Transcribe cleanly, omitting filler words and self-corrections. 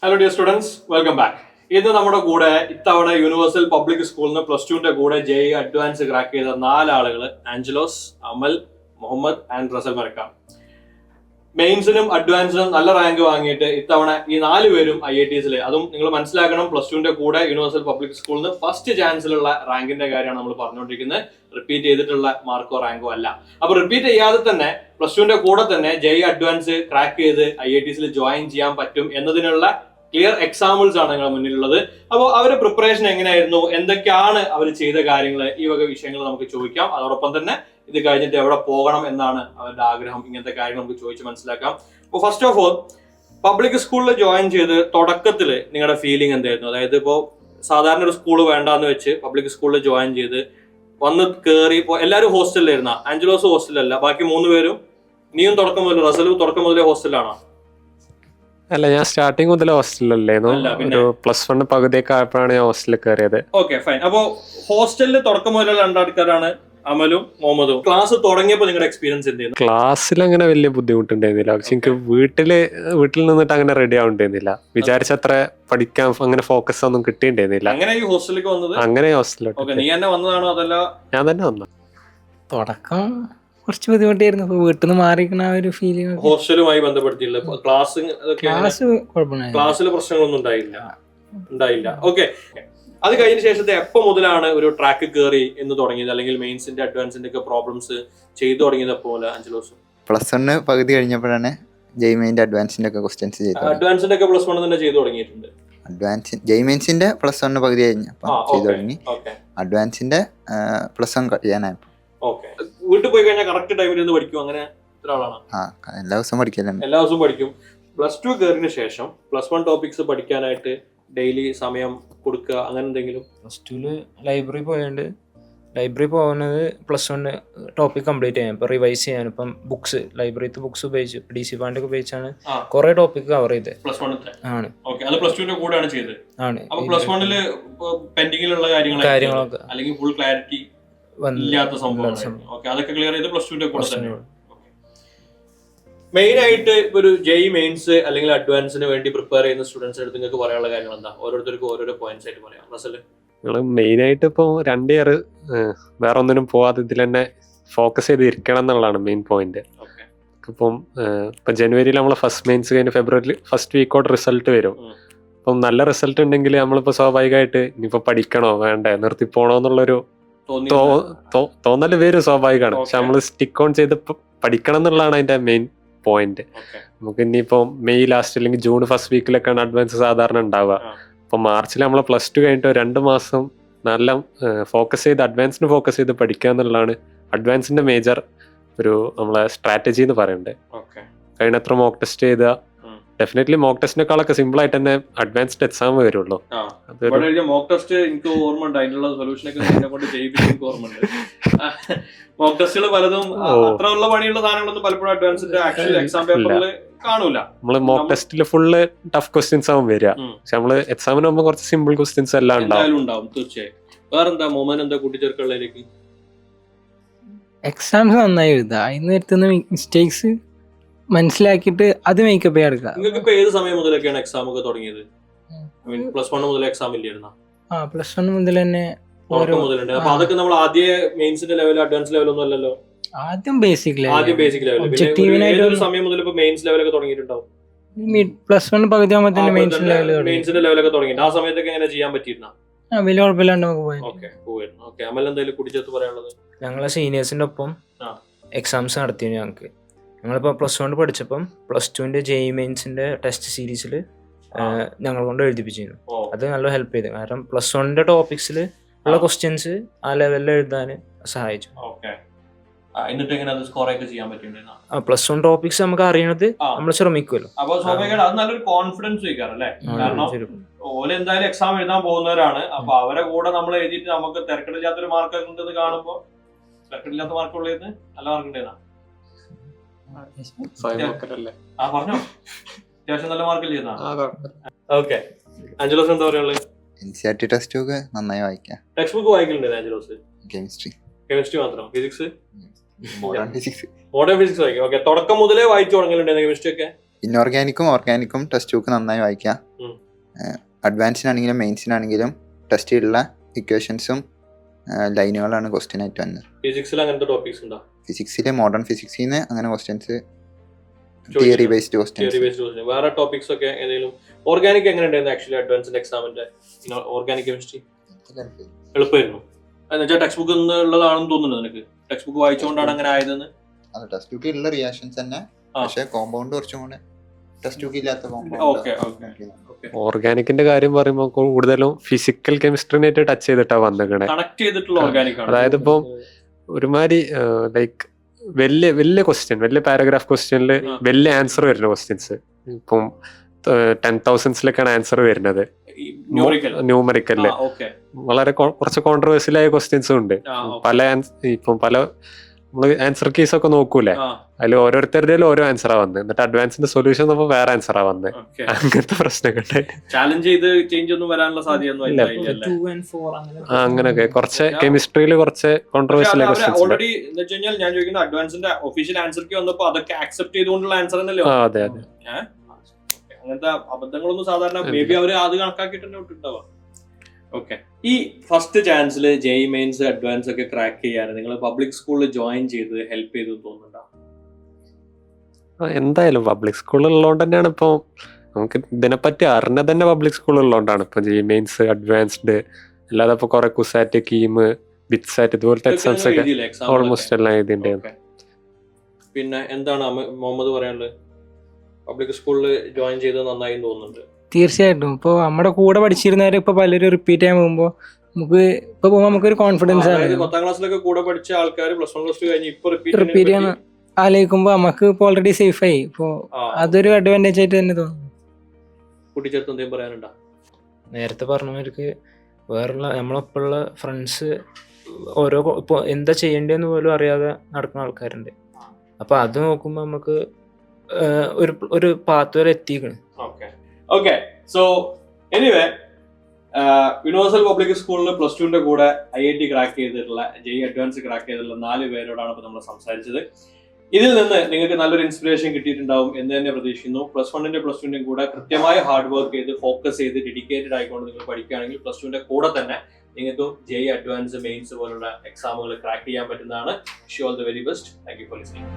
Hello dear students, welcome back. ഇന്ന് നമ്മുടെ കൂടെ ഇത്തവണ യൂണിവേഴ്സൽ പബ്ലിക് സ്കൂളിൽ നിന്ന് +2 കൂടെ JEE അഡ്വാൻസ് ക്രാക്ക് ചെയ്ത 4 ആളുകൾ ആഞ്ചലോസ്, അമൽ, മുഹമ്മദ് ആൻഡ് റസൽ മരക്കാം. മെയിൻസിനും അഡ്വാൻസിനും നല്ല റാങ്ക് വാങ്ങിയിട്ട് ഇത്തവണ ഈ 4 പേരും IITസിൽ, അതും നിങ്ങൾ മനസ്സിലാക്കണം, +2 കൂടെ യൂണിവേഴ്സൽ പബ്ലിക് സ്കൂളിൽ നിന്ന് ഫസ്റ്റ് ചാൻസിലുള്ള റാങ്കിന്റെ കാര്യമാണ് നമ്മൾ പറഞ്ഞുകൊണ്ടിരിക്കുന്നത്. റിപ്പീറ്റ് ചെയ്തിട്ടുള്ള മാർക്കോ റാങ്കോ അല്ല. അപ്പൊ റിപ്പീറ്റ് ചെയ്യാതെ തന്നെ +2 കൂടെ തന്നെ JEE അഡ്വാൻസ് ക്രാക്ക് ചെയ്ത് IITസിൽ ജോയിൻ ചെയ്യാൻ പറ്റും എന്നതിനുള്ള ക്ലിയർ എക്സാമ്പിൾസ് ആണ് നിങ്ങളുടെ മുന്നിലുള്ളത്. അപ്പോൾ അവരുടെ പ്രിപ്പറേഷൻ എങ്ങനെയായിരുന്നു, എന്തൊക്കെയാണ് അവർ ചെയ്ത കാര്യങ്ങൾ, ഈ വക വിഷയങ്ങൾ നമുക്ക് ചോദിക്കാം. അതോടൊപ്പം തന്നെ ഇത് കഴിഞ്ഞിട്ട് എവിടെ പോകണം എന്നാണ് അവരുടെ ആഗ്രഹം, ഇങ്ങനത്തെ കാര്യങ്ങൾ നമുക്ക് ചോദിച്ച് മനസ്സിലാക്കാം. അപ്പോൾ ഫസ്റ്റ് ഓഫ് ഓൾ, പബ്ലിക് സ്കൂളിൽ ജോയിൻ ചെയ്ത് തുടക്കത്തിൽ നിങ്ങളുടെ ഫീലിംഗ് എന്തായിരുന്നു? അതായത് ഇപ്പോൾ സാധാരണ ഒരു സ്കൂൾ വേണ്ടാന്ന് വെച്ച് പബ്ലിക് സ്കൂളിൽ ജോയിൻ ചെയ്ത് വന്ന് കയറി, ഇപ്പോൾ എല്ലാവരും ഹോസ്റ്റലിലായിരുന്ന, ആഞ്ചലോസ് ഹോസ്റ്റലല്ല, ബാക്കി 3 പേരും, നീയും തുടക്കം മുതൽ, റസലും തുടക്കം മുതലേ ഹോസ്റ്റലിലാണോ? അല്ല, ഞാൻ സ്റ്റാർട്ടിങ് മുതൽ ഹോസ്റ്റലിലായിരുന്നു. ഒരു +1 പകുതിയൊക്കെ ആയപ്പോഴാണ് ഞാൻ ഹോസ്റ്റലിൽ കയറിയത്. Okay, fine. അപ്പോ ഹോസ്റ്റലിൽ തുടക്കം മുതലുള്ള 2 ആൾക്കാരാണ് അമലും മുഹമ്മദും. ക്ലാസ് തുടങ്ങിയപ്പോൾ നിങ്ങളുടെ എക്സ്പീരിയൻസ് എന്തായിരുന്നു? ക്ലാസ്സിൽ അങ്ങനെ വലിയ ബുദ്ധിമുട്ടുണ്ടായിരുന്നില്ല. പക്ഷെ എനിക്ക് വീട്ടിൽ നിന്നിട്ട് അങ്ങനെ റെഡി ആവുണ്ടായിരുന്നില്ല. വിചാരിച്ചത്ര പഠിക്കാൻ അങ്ങനെ ഫോക്കസ് ഒന്നും കിട്ടിയിട്ടുണ്ടായിരുന്നില്ല. അങ്ങനെ ഈ ഹോസ്റ്റലിലേക്ക് വന്നത്? അങ്ങനെ ഹോസ്റ്റലിലോട്ട്. നീ തന്നെ വന്നതാണോ അതല്ല? ഞാൻ തന്നെ വന്നു. തുടക്കം കുറച്ച് ബുദ്ധിമുട്ടായിരുന്നു. വീട്ടിൽ നിന്ന് മാറിയിരിക്കുന്ന ആ ഒരു ഫീലിംഗ്. ഹോസ്റ്റലുമായി ബന്ധപ്പെടുത്തിയില്ല, ക്ലാസ് കുഴപ്പമില്ല, ക്ലാസ്സിൽ പ്രശ്നങ്ങളൊന്നും ഉണ്ടായില്ല. ഓക്കെ, അത് കഴിഞ്ഞ ശേഷത്തെ എപ്പോ മുതലാണ് ഒരു ട്രാക്ക് കയറി എന്ന് തുടങ്ങിയത്, അല്ലെങ്കിൽ മെയിൻസിന്റെ അഡ്വാൻസിന്റെ ഒക്കെ പ്രോബ്ലംസ് ചെയ്തു തുടങ്ങിയത് പോലെ? അഞ്ചലോസ് +1 പകുതി കഴിഞ്ഞപ്പോഴാണ് JEE അഡ്വാൻസിന്റെ ഒക്കെ ക്വസ്റ്റ്യൻസ് ചെയ്തത്. അഡ്വാൻസിന്റെ ഒക്കെ +1 തന്നെ ചെയ്തു തുടങ്ങിയിട്ടുണ്ട്. JEE +1 പകുതി കഴിഞ്ഞപ്പോൾ ചെയ്തു തുടങ്ങി. അഡ്വാൻസിന്റെ +1 കഴിയാനായപ്പോൾ. ഓക്കെ, വീട്ടിൽ പോയി കഴിഞ്ഞാൽ കറക്റ്റ് ടൈമിൽ ഇരുന്ന് പഠിക്കും, അങ്ങനെ ഇത്ര ആളാണ്? എല്ലാ ദിവസവും പഠിക്കലുണ്ട്. എല്ലാ ദിവസവും പഠിക്കും. +2 കയറിന് ശേഷം +1 ടോപ്പിക്സ് പഠിക്കാനായിട്ട് ഡെയിലി സമയം കൊടുക്കുക, അങ്ങനെ എന്തെങ്കിലും? +2 ലൈബ്രറി പോയോണ്ട്, ലൈബ്രറി പോകുന്നത് +1 ടോപ്പിക് കംപ്ലീറ്റ് ചെയ്യാൻ, ഇപ്പൊ റിവൈസ് ചെയ്യാൻ. ഇപ്പം ബുക്സ്, ലൈബ്രറിത്തെ ബുക്സ് ഉപയോഗിച്ച് DC പാൻഡ് ഒക്കെ ഉപയോഗിച്ചാണ് കുറെ ടോപ്പിക് കവർ ചെയ്തത്. ആണ്. ഓക്കെ, അത് +2 കൂടെയാണ് ചെയ്തത്. ആണ്. അപ്പൊ +1 പെൻഡിങ്ങിലുള്ള കാര്യങ്ങളൊക്കെ, അല്ലെങ്കിൽ ഫുൾ ക്ലാരിറ്റി ഇല്ലാത്ത സംഭവം, അതൊക്കെ ക്ലിയർ ചെയ്ത് +2 കൂടെ തന്നെ. മെയിൻ ആയിട്ട് ഒരു JEE മെയിൻസ് അല്ലെങ്കിൽ അഡ്വാൻസിന് വേണ്ടി പ്രിപ്പയർ ചെയ്യുന്ന സ്റ്റുഡൻസിന് അടുത്ത് നിങ്ങൾക്ക് പറയാനുള്ള കാര്യങ്ങൾ എന്താ? ഓരോരുത്തർക്കും ഓരോരോ പോയിന്റ്സ് ആയിട്ട് പറയാം. റസല്? മെയിൻ ആയിട്ട് ഇപ്പോൾ 2 ഇയർ വേറെ ഒന്നിനും പോവാതെ ഇതിൽ തന്നെ ഫോക്കസ് ചെയ്ത് ഇരിക്കണം എന്നുള്ളതാണ് മെയിൻ പോയിന്റ്. ഇപ്പം ജനുവരിയിൽ നമ്മൾ ഫസ്റ്റ് മെയിൻസ് കഴിഞ്ഞ് ഫെബ്രുവരി ഫസ്റ്റ് വീക്കോട്ട് റിസൾട്ട് വരും. അപ്പം നല്ല റിസൾട്ട് ഉണ്ടെങ്കിൽ നമ്മളിപ്പോൾ സ്വാഭാവികമായിട്ട് ഇനിയിപ്പോൾ പഠിക്കണോ വേണ്ടേ, നിർത്തി പോണോ എന്നുള്ളൊരു തോന്നല് വരും, സ്വാഭാവികമാണ്. പക്ഷെ നമ്മൾ സ്റ്റിക്ക് ഓൺ ചെയ്ത് പഠിക്കണം എന്നുള്ളതാണ് അതിന്റെ മെയിൻ പോയിന്റ്. നമുക്ക് ഇനിയിപ്പോ മെയ് ലാസ്റ്റ് അല്ലെങ്കിൽ ജൂൺ ഫസ്റ്റ് വീക്കിലൊക്കെയാണ് അഡ്വാൻസ് സാധാരണ ഉണ്ടാവുക. അപ്പൊ മാർച്ചിൽ നമ്മളെ +2 കഴിഞ്ഞിട്ട് 2 മാസം നല്ല ഫോക്കസ് ചെയ്ത് അഡ്വാൻസിന് ഫോക്കസ് ചെയ്ത് പഠിക്കുക എന്നുള്ളതാണ് അഡ്വാൻസിന്റെ മേജർ ഒരു നമ്മളെ സ്ട്രാറ്റജി എന്ന് പറയുന്നത്. കഴിഞ്ഞത്ര മോക്ക് ടെസ്റ്റ് ചെയ്താൽ ഡെഫിനറ്റ്ലി മോക്ക് ടെസ്റ്റിനേക്കാളൊക്കെ സിമ്പിൾ ആയിട്ട് തന്നെ അഡ്വാൻസ്ഡ് എക്സാം വരുള്ളൂ. മോക്ക് ടെസ്റ്റ് എനിക്ക് ഓർമ്മയുണ്ട്, അതിനുള്ള സൊല്യൂഷനൊക്കെ കൊണ്ട് ചെയ്യിപ്പിച്ച് ഓർമ്മയുണ്ട്. മോക്ക് ടെസ്റ്റുകൾ പലതും അത്ര ഉള്ള പണിയുള്ള സാധനങ്ങളൊന്നും പലപ്പോഴും അഡ്വാൻസ്ഡ് ആക്ച്വൽ എക്സാം പേപ്പറിൽ കാണൂല. നമ്മള് മോക്ക് ടെസ്റ്റിൽ ഫുള്ള് ടഫ് ക്വസ്റ്റ്യൻസ് ആവും വരിക, പക്ഷെ നമ്മള് എക്സാമിന് പോകുമ്പോൾ കുറച്ച് സിമ്പിൾ ക്വസ്റ്റ്യൻസ് എല്ലാം ഉണ്ടാവും. തീർച്ചയായും. വേറെന്താ മോമൻ, എന്താ കൂട്ടിച്ചേർക്കുള്ളതിലേക്ക്? എക്സാംസ് നന്നായി എഴുതുക, അതിന് വരുത്തുന്ന മിസ്റ്റേക്സ് മനസ്സിലാക്കിയിട്ട് അത് മേക്കപ്പ് ചെയ്യാൻ എടുക്കുക. നിങ്ങൾക്ക് ഏത് സമയം മുതലൊക്കെയാണ് എക്സാം ഒക്കെ തുടങ്ങിയത്? +1 മുതൽ എക്സാം ഇല്ലായിരുന്നോ? +1 മുതൽ തന്നെ മുതലുണ്ട്. അപ്പൊ അതൊക്കെ നമ്മൾ ആദ്യ മെയിൻസിന്റെ ലെവൽ, അഡ്വാൻസ് ലെവലൊന്നും അല്ലല്ലോ. ആദ്യം ബേസിക് ലെവൽ, സമയം മുതൽ ഇപ്പൊ മെയിൻസ് ലെവലൊക്കെ തുടങ്ങിയിട്ടുണ്ടാവും. +1 പകുതി ആകുമ്പോൾ തന്നെ മെയിൻസിന്റെ ലെവലൊക്കെ തുടങ്ങിയിട്ട് ആ സമയത്തൊക്കെ എങ്ങനെ ചെയ്യാൻ പറ്റിയിരുന്നോ? വലിയ കുഴപ്പമില്ലാണ്ട് നമുക്ക് പോയിരുന്നു. അമൽ എന്തെങ്കിലും കൂട്ടിച്ചേർത്ത് പറയാനുള്ളത്? ഞങ്ങളെ സീനിയേഴ്സിന്റെ ഒപ്പം എക്സാംസ് നടത്തിയത് ഞങ്ങൾക്ക്. ഞങ്ങളിപ്പോൾ +1 പഠിച്ചപ്പം +2 JEE മെയിൻസിന്റെ ടെസ്റ്റ് സീരീസിൽ ഞങ്ങൾ കൊണ്ട് എഴുതിപ്പിച്ചിരുന്നു. അത് നല്ല ഹെൽപ്പ് ചെയ്തു. കാരണം +1 ടോപ്പിക്സിൽ ഉള്ള ക്വസ്റ്റ്യൻസ് ആ ലെവലിൽ എഴുതാൻ സഹായിച്ചു. +1 ടോപ്പിക്സ് നമുക്ക് അറിയണത് നമ്മൾ ശ്രമിക്കുമല്ലോ. അപ്പൊ സ്വാഭാവികമായിട്ട് അത് നല്ലൊരു കോൺഫിഡൻസ് വെക്കാറല്ലേ? കാരണം ഓല് എന്തായാലും എക്സാം എഴുതാൻ പോകുന്നവരാണ്. അപ്പൊ അവരെ കൂടെ നമ്മൾ എഴുതിയിട്ട് നമുക്ക് തിരക്കിടില്ലാത്തൊരു മാർക്ക് ഉണ്ടെന്ന് കാണുമ്പോ, തിരക്കിടില്ലാത്ത മാർക്കുള്ളത് നല്ല മാർക്ക് ഉണ്ടെന്നാ പറഞ്ഞോ? അത്യാവശ്യം നല്ല മാർക്ക് ചെയ്യുന്ന. ഓക്കെ, ആഞ്ചലോസ് എന്താ പറയാനുള്ളത്? NCERT ടെസ്റ്റ് ഒക്കെ നന്നായി വായിക്കാം. ടെക്സ്റ്റ് ബുക്ക് വായിക്കലുണ്ട് ആഞ്ചലോസ്? കെമിസ്ട്രി മാത്രം? ഫിസിക്സ്? മോഡേൺ ഫിസിക്സ് വായിക്കും. ഓക്കെ, തുടക്കം മുതലേ വായിച്ചു തുടങ്ങലുണ്ട് കെമിസ്ട്രി ഒക്കെ? ഇൻഓർഗാനിക്കും ഓർഗാനിക്കും ടെക്സ്റ്റ് ബുക്ക് നന്നായി വായിക്കാം. ഉം. അഡ്വാൻസിനാണെങ്കിലും മെയിൻസിനാണെങ്കിലും ടെസ്റ്റിലുള്ള ഇക്വേഷൻസും ലൈനുകളാണ് ക്വസ്റ്റ്യൻ ആയിട്ട് വന്നത്. ഫിസിക്സിൽ അങ്ങനത്തെ ടോപ്പിക്സ് ഉണ്ടോ? ഫിസിക്സിലെ മോഡേൺ ഫിസിക്സിൽ നിന്ന് അങ്ങനെ ക്വസ്റ്റ്യൻസ്, തിയറി ബേസ്ഡ് ക്വസ്റ്റ്യൻസ്. വേറെ ടോപ്പിക്സ് ഒക്കെ ഏതെങ്കിലും? ഓർഗാനിക് എങ്ങനെ ഉണ്ടായിരുന്നു ആക്ച്വലി അഡ്വാൻസ്ഡ് എക്സാമിന്റെ? ഓർഗാനിക് കെമിസ്ട്രി എളുപ്പമായിരുന്നു എന്നുവെച്ചാൽ ടെക്സ്റ്റ് ബുക്ക് ഉള്ളതാണെന്ന് തോന്നുന്നുണ്ട് നിനക്ക്? ടെക്സ്റ്റ് ബുക്ക് വായിച്ചുകൊണ്ടാണ് അങ്ങനെ ആയതെന്ന്? അത് ടെക്സ്റ്റ് ബുക്കിൽ ഉള്ള റിയാക്ഷൻസ് തന്നെ, പക്ഷേ കോമ്പൗണ്ട് കുറച്ചും കൂടെ ടെക്സ്റ്റ് ബുക്ക് ഇല്ലാത്ത ഓക്കെ ഓർഗാനിക്കിന്റെ കാര്യം പറയുമ്പോൾ കൂടുതലും ഫിസിക്കൽ കെമിസ്ട്രിനായിട്ട് ടച്ച് ചെയ്തിട്ടാണ് വന്നിക്കണേ. കണക്ട് ചെയ്തിട്ടുള്ള ഓർഗാനിക് ആണ്. അതായത് ഇപ്പം ഒരുമാതിരി ലൈക്ക് വലിയ ക്വസ്റ്റ്യൻ, വലിയ പാരഗ്രാഫ് ക്വസ്റ്റ്യനിൽ വലിയ ആൻസർ വരുന്ന ക്വസ്റ്റ്യൻസ്. ഇപ്പം 10,000s ആൻസർ വരുന്നത് ന്യൂമറിക്കല്. വളരെ കുറച്ച് കോൺട്രവേഴ്സ്യൽ ആയ ക്വസ്റ്റ്യൻസും ഉണ്ട്. പല നമ്മള് ആൻസർ കീസ് ഒക്കെ നോക്കൂലേ, അതിൽ ഓരോരുത്തരുടെ ഓരോ ആൻസറാ വന്നത്. എന്നിട്ട് അഡ്വാൻസിന്റെ സൊല്യൂഷൻ നമ്മൾ വേറെ ആൻസറാ വന്നത്. അങ്ങനത്തെ പ്രശ്നങ്ങൾ അങ്ങനെയൊക്കെ കുറച്ച് കെമിസ്ട്രിയിൽ കുറച്ച് കോൺട്രവേഴ്സ്യൽ ആയ ക്വസ്റ്റ്യൻസ്. അതെ അതെ. അങ്ങനത്തെ അബദ്ധങ്ങളൊന്നും സാധാരണ മേ ബി അവര് അത് കണക്കാക്കിട്ട് വിട്ടിട്ടുണ്ടാവാം. ഓക്കെ, ഈ ഫസ്റ്റ് ചാൻസിൽ ജെഇ മെയിൻസ് അഡ്വാൻസ് ഒക്കെ ക്രാക്ക് ചെയ്യാൻ നിങ്ങൾ പബ്ലിക് സ്കൂളിൽ ജോയിൻ ചെയ്ത് ഹെൽപ്പ് ചെയ്തു തോന്നുന്നുണ്ടോ? എന്തായാലും പബ്ലിക് സ്കൂളിൽ ഉള്ളതുകൊണ്ട് തന്നെയാണ് ഇപ്പൊ നമുക്ക് ഇതിനെപ്പറ്റി അറിഞ്ഞത് തന്നെ പബ്ലിക് സ്കൂളിൽ ഉള്ളതുകൊണ്ടാണ്. ഇപ്പൊ ജെഇ മെയിൻസ് അഡ്വാൻസ്ഡ് അല്ലാതെ ഇപ്പൊ കുറെ കുസാറ്റ്, കീം, ബിറ്റ്സാറ്റ് ഇതുപോലത്തെ എക്സാംസ് ഒക്കെ ഓൾമോസ്റ്റ് എല്ലാം എഴുതിണ്ടായിരുന്നു. പിന്നെ എന്താണ് മുഹമ്മദ് പറയാനുള്ളത്? പബ്ലിക് സ്കൂളിൽ ജോയിൻ ചെയ്ത് നന്നായി തോന്നുന്നുണ്ട്? തീർച്ചയായിട്ടും. ഇപ്പോൾ നമ്മുടെ കൂടെ പഠിച്ചിരുന്നവരെ ഇപ്പൊ പലരും റിപ്പീറ്റ് ചെയ്യാൻ പോകുമ്പോൾ നമുക്കൊരു കോൺഫിഡൻസ് ആണ്. 10ാം ക്ലാസ്സിലൊക്കെ കൂടെ പഠിച്ച ആൾക്കാർ പ്ലസ് 1 പ്ലസ് 2 കഴിഞ്ഞ് ഇപ്പൊ റിപ്പീറ്റ് ചെയ്യാൻ ആലോചിക്കുമ്പോ നമുക്ക് ഇപ്പൊ ഓൾറെഡി സേഫ് ആയി. ഇപ്പൊ അതൊരു അഡ്വാൻറ്റേജ് ആയിട്ട് തന്നെ തോന്നുന്നു. കൂട്ടിച്ചേർത്ത് എന്തെങ്കിലും പറയാനുണ്ടോ? നേരത്തെ പറഞ്ഞവർക്ക് വേറുള്ള നമ്മളൊപ്പമുള്ള ഫ്രണ്ട്സ് ഓരോ ഇപ്പോൾ എന്താ ചെയ്യേണ്ടതെന്ന് പോലും അറിയാതെ നടക്കുന്ന ആൾക്കാരുണ്ട്. അപ്പൊ അത് നോക്കുമ്പോൾ നമുക്ക് ഒരു പാത്ത് വരെ എത്തിക്കണം. Okay, so anyway universal public സ്കൂളിൽ പ്ലസ് 2ന്റെ കൂടെ IIT ക്രാക്ക് ചെയ്തിട്ടുള്ള, ജെഇ അഡ്വാൻസ് ക്രാക്ക് ചെയ്തിട്ടുള്ള 4 പേരോടാണ് ഇപ്പോൾ നമ്മൾ സംസാരിച്ചത്. ഇതിൽ നിന്ന് നിങ്ങൾക്ക് നല്ലൊരു ഇൻസ്പിറേഷൻ കിട്ടിയിട്ടുണ്ടാവും എന്ന് തന്നെ പ്രതീക്ഷിക്കുന്നു. പ്ലസ് 1ന്റെ പ്ലസ് 2ന്റെയും കൂടെ കൃത്യമായി ഹാർഡ് വർക്ക് ചെയ്ത് ഫോക്കസ് ചെയ്ത് ഡെഡിക്കേറ്റഡ് ആയിക്കൊണ്ട് നിങ്ങൾ പഠിക്കുകയാണെങ്കിൽ പ്ലസ് 2ന്റെ കൂടെ തന്നെ നിങ്ങൾക്ക് ജെഇ അഡ്വാൻസ്, മെയിൻസ് പോലുള്ള എക്സാമുകൾ ക്രാക്ക് ചെയ്യാൻ പറ്റുന്നതാണ്. Wish you all the very best. Thank you for listening.